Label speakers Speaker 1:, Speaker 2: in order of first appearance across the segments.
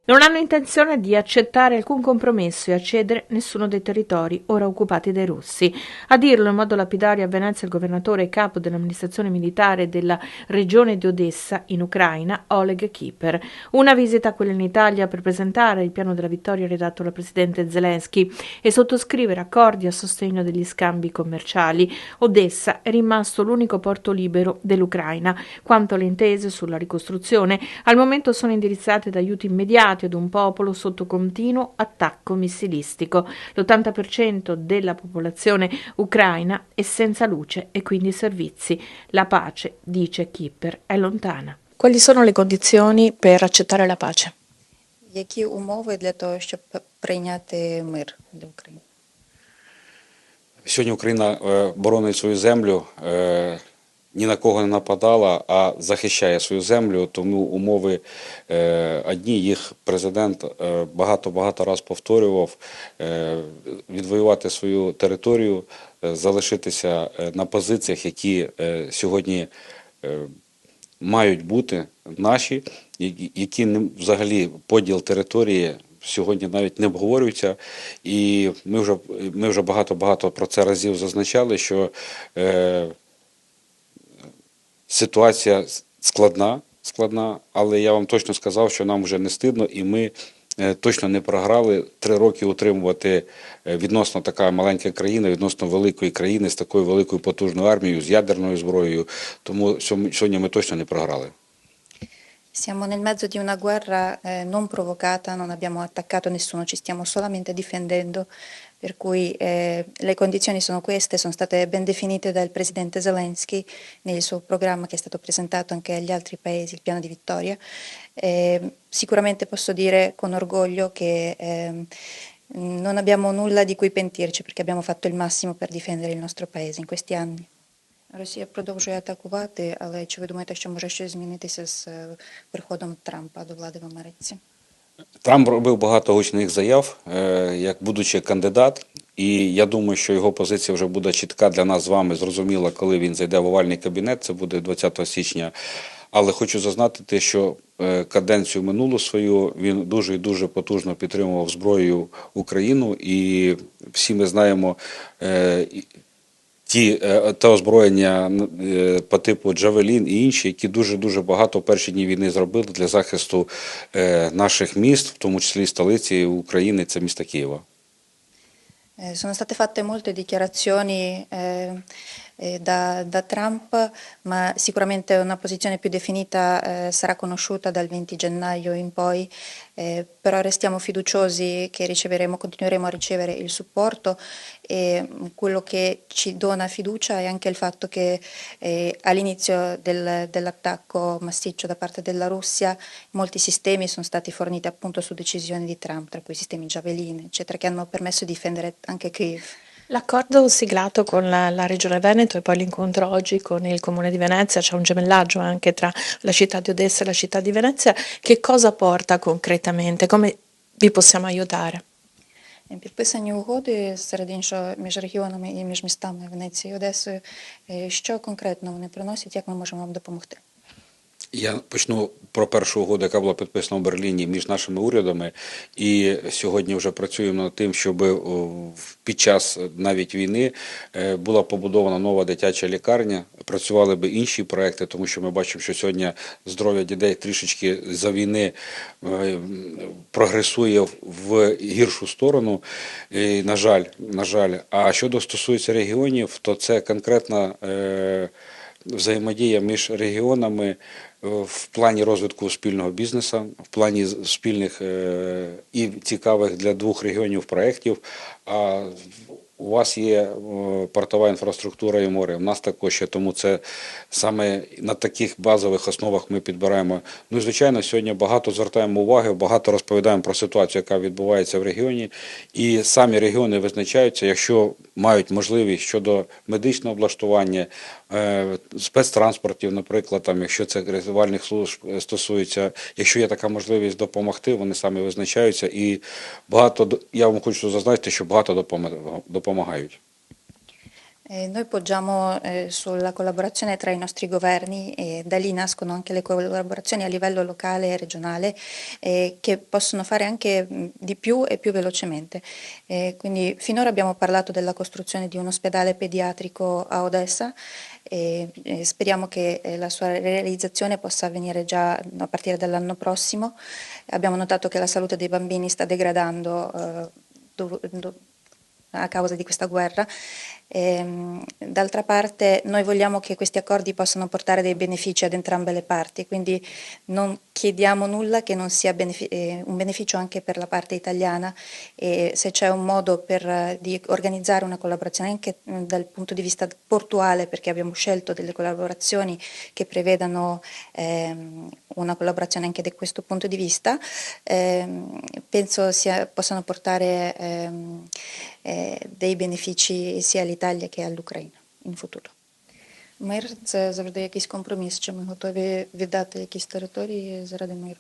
Speaker 1: Non hanno intenzione di accettare alcun compromesso e a cedere nessuno dei territori ora occupati dai russi. A dirlo in modo lapidario a Venezia il governatore e capo dell'amministrazione militare della regione di Odessa, in Ucraina, Oleg Kipper. Una visita a quella in Italia per presentare il piano della vittoria redatto dal presidente Zelensky e sottoscrivere accordi a sostegno degli scambi commerciali. Odessa è rimasto l'unico porto libero dell'Ucraina. Quanto alle intese sulla ricostruzione, al momento sono indirizzate ad aiuti immediati ad un popolo sotto continuo attacco missilistico. L'80% della popolazione ucraina è senza luce e quindi servizi. La pace, dice Kipper, è lontana.
Speaker 2: Quali sono le condizioni per accettare la pace?
Speaker 3: Які умови для того, щоб прийняти мир для України?
Speaker 4: Сьогодні Україна боронить свою землю, ні на кого не нападала, а захищає свою землю, тому умови одні, їх президент багато раз повторював, відвоювати свою територію, залишитися на позиціях, які сьогодні мають бути наші, які взагалі поділ території сьогодні навіть не обговорюється, і ми вже багато про це разів зазначали, що ситуація складна, але я вам точно сказав, що нам вже не стидно, і ми точно не програли 3 роки утримувати відносно така маленька країна, відносно великої країни з такою великою потужною армією, з ядерною зброєю, тому сьогодні ми точно не програли.
Speaker 3: Siamo nel mezzo di una guerra non provocata, non abbiamo attaccato nessuno, ci stiamo solamente difendendo, per cui le condizioni sono queste, sono state ben definite dal presidente Zelensky nel suo programma che è stato presentato anche agli altri paesi, il piano di vittoria. Sicuramente posso dire con orgoglio che non abbiamo nulla di cui pentirci perché abbiamo fatto il massimo per difendere il nostro paese in questi anni. Росія продовжує атакувати, але чи ви думаєте, що може щось змінитися з приходом Трампа до влади в Америці?
Speaker 4: Трамп робив багато гучних заяв, як будучи кандидат, і я думаю, що його позиція вже буде чітка для нас з вами, зрозуміла, коли він зайде в овальний кабінет, це буде 20 січня. Але хочу зазначити, що каденцію минулу свою він дуже і дуже потужно підтримував зброєю Україну, і всі ми знаємо те озброєння по типу «Джавелін» і інші, які дуже багато в перші дні війни зробили для захисту наших міст, в тому числі столиці України, це місто Києва.
Speaker 3: Sono state fatte molte dichiarazioni da Trump, ma sicuramente una posizione più definita sarà conosciuta dal 20 gennaio in poi, però restiamo fiduciosi che continueremo a ricevere il supporto e quello che ci dona fiducia è anche il fatto che all'inizio dell'attacco massiccio da parte della Russia molti sistemi sono stati forniti appunto su decisione di Trump, tra cui sistemi Javelin, eccetera, che hanno permesso di difendere anche Kiev.
Speaker 2: L'accordo siglato con la Regione Veneto e poi l'incontro oggi con il Comune di Venezia, c'è un gemellaggio anche tra la città di Odessa e la città di Venezia, che cosa porta concretamente? Come vi possiamo aiutare?
Speaker 3: Підписані угоди, серед іншого, між регіонами і між містами Венеції і Одесою. Що конкретно вони приносять, як ми можемо вам допомогти?
Speaker 4: Я почну про першу угоду, яка була підписана в Берліні між нашими урядами. І сьогодні вже працюємо над тим, щоб під час навіть війни була побудована нова дитяча лікарня. Працювали би інші проекти, тому що ми бачимо, що сьогодні здоров'я дітей трішечки за війни прогресує в гіршу сторону. І, на жаль. А щодо стосується регіонів, то це конкретна взаємодія між регіонами в плані розвитку спільного бізнесу, в плані спільних і цікавих для двох регіонів проєктів. А у вас є портова інфраструктура і море, у нас також є, тому це саме на таких базових основах ми підбираємо. Ну і, звичайно, сьогодні багато звертаємо уваги, багато розповідаємо про ситуацію, яка відбувається в регіоні. І самі регіони визначаються, якщо мають можливість щодо медичного облаштування, спецтранспортів, наприклад, там, якщо це рятувальних служб стосується, якщо є така можливість допомогти, вони самі визначаються. І багато, я вам хочу зазначити, що багато допомагають.
Speaker 3: Noi poggiamo sulla collaborazione tra i nostri governi e da lì nascono anche le collaborazioni a livello locale e regionale che possono fare anche di più e più velocemente. Quindi finora abbiamo parlato della costruzione di un ospedale pediatrico a Odessa e speriamo che la sua realizzazione possa avvenire già a partire dall'anno prossimo. Abbiamo notato che la salute dei bambini sta degradando a causa di questa guerra. D'altra parte noi vogliamo che questi accordi possano portare dei benefici ad entrambe le parti, quindi non chiediamo nulla che non sia un beneficio anche per la parte italiana e se c'è un modo di organizzare una collaborazione anche dal punto di vista portuale, perché abbiamo scelto delle collaborazioni che prevedano una collaborazione anche da questo punto di vista, penso possano portare dei benefici sia all'Italia che all'Uкраїна in futuro. Мир – це завжди якийсь компроміс, чи ми готові віддати якісь території заради миру.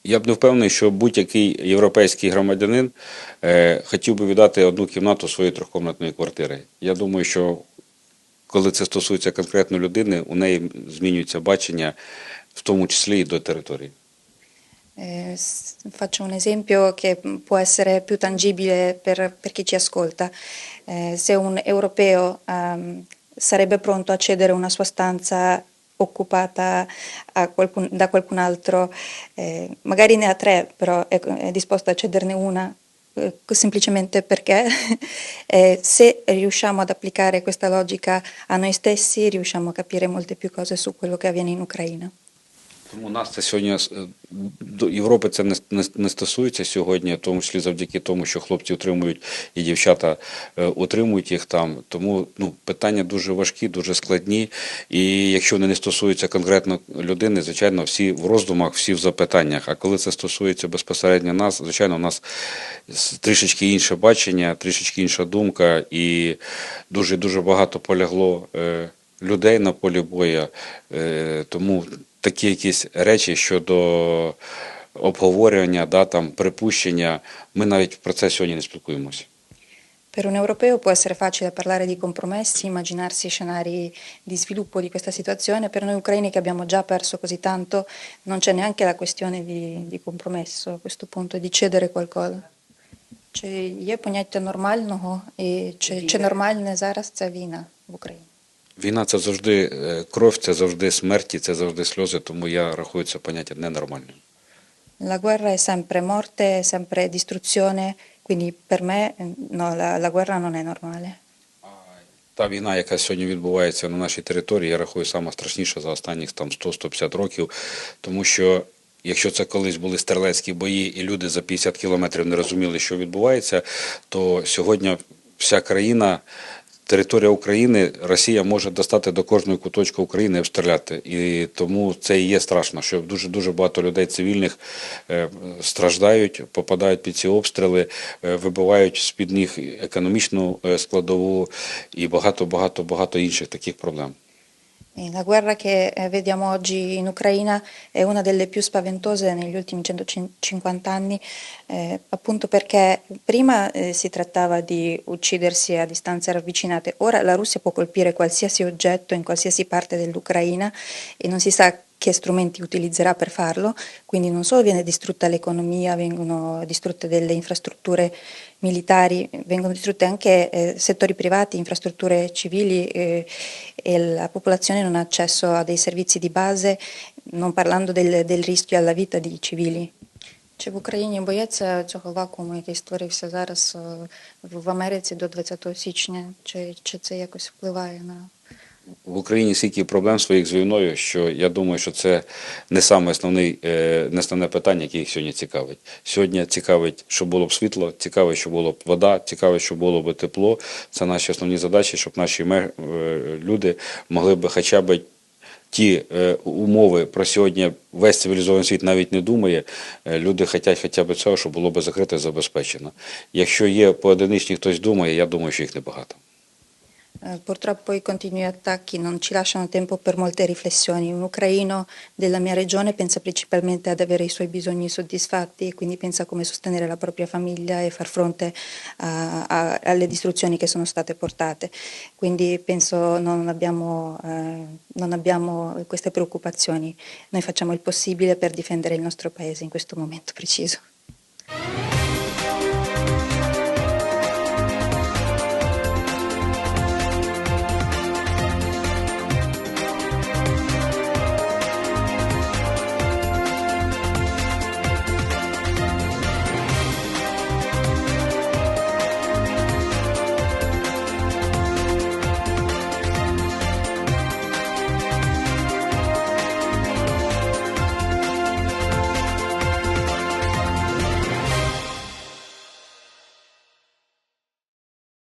Speaker 4: Я б не впевнений, що будь-який європейський громадянин хотів би віддати одну кімнату своєї трьохкімнатної квартири. Я думаю, що коли це стосується конкретної людини, у неї змінюється бачення, в тому числі і до території.
Speaker 3: Faccio un esempio che può essere più tangibile per chi ci ascolta. Se un europeo sarebbe pronto a cedere una sua stanza occupata da qualcun altro, magari ne ha tre, però è disposto a cederne una semplicemente perché se riusciamo ad applicare questa logica a noi stessi, riusciamo a capire molte più cose su quello che avviene in Ucraina.
Speaker 4: Тому нас це сьогодні, до Європи це не стосується сьогодні, в тому числі завдяки тому, що хлопці утримують і дівчата утримують їх там. Тому питання дуже важкі, дуже складні. І якщо вони не стосуються конкретно людини, звичайно, всі в роздумах, всі в запитаннях. А коли це стосується безпосередньо нас, звичайно, у нас трішечки інше бачення, трішечки інша думка. І дуже багато полягло людей на полі бою. Тому такі якісь речі щодо обговорювання, припущення, ми навіть про це сьогодні не спілкуємося.
Speaker 3: Per un europeo può essere facile parlare di compromessi, immaginarsi scenari di sviluppo di questa situazione, per noi ucraini che abbiamo già perso così tanto non c'è neanche la questione di compromesso a questo punto, di cedere qualcosa. Чи є поняття нормального і чи нормальне зараз ця війна в Україні?
Speaker 4: Війна – це завжди кров, це завжди смерті, це завжди сльози, тому я рахую це поняття ненормальним.
Speaker 3: La guerra è sempre morte, è sempre distruzione, quindi per me no, la guerra non è normale.
Speaker 4: Та війна, яка сьогодні відбувається на нашій території, я рахую, сама страшніша за останніх 100-150 років, тому що якщо це колись були стрілецькі бої і люди за 50 кілометрів не розуміли, що відбувається, то сьогодні вся країна, територія України, Росія може достати до кожного куточка України і обстріляти. І тому це і є страшно, що дуже багато людей цивільних страждають, попадають під ці обстріли, вибивають з-під них економічну складову і багато інших таких проблем.
Speaker 3: La guerra che vediamo oggi in Ucraina è una delle più spaventose negli ultimi 150 anni, appunto perché prima si trattava di uccidersi a distanze ravvicinate, ora la Russia può colpire qualsiasi oggetto in qualsiasi parte dell'Ucraina e non si sa che strumenti utilizzerà per farlo, quindi non solo viene distrutta l'economia, vengono distrutte delle infrastrutture militari, vengono distrutte anche settori privati, infrastrutture civili e la popolazione non ha accesso a dei servizi di base, non parlando del rischio alla vita di civili. Чи в Україні бояться цього вакууму, який створився зараз в Америці до 20 січня? Чи це якось впливає на...
Speaker 4: В Україні стільки проблем своїх з війною, що я думаю, що це не саме основне питання, яке їх сьогодні цікавить. Сьогодні цікавить, щоб було б світло, цікавить, щоб було б вода, цікавить, щоб було б тепло. Це наші основні задачі, щоб наші люди могли б хоча б ті умови, про сьогодні весь цивілізований світ навіть не думає, люди хочуть хоча б цього, щоб було б закрито і забезпечено. Якщо є поодиничні, хтось думає, я думаю, що їх небагато.
Speaker 3: Purtroppo i continui attacchi non ci lasciano tempo per molte riflessioni. Un ucraino della mia regione pensa principalmente ad avere i suoi bisogni soddisfatti e quindi pensa a come sostenere la propria famiglia e far fronte alle distruzioni che sono state portate. Quindi penso non abbiamo queste preoccupazioni. Noi facciamo il possibile per difendere il nostro paese in questo momento preciso.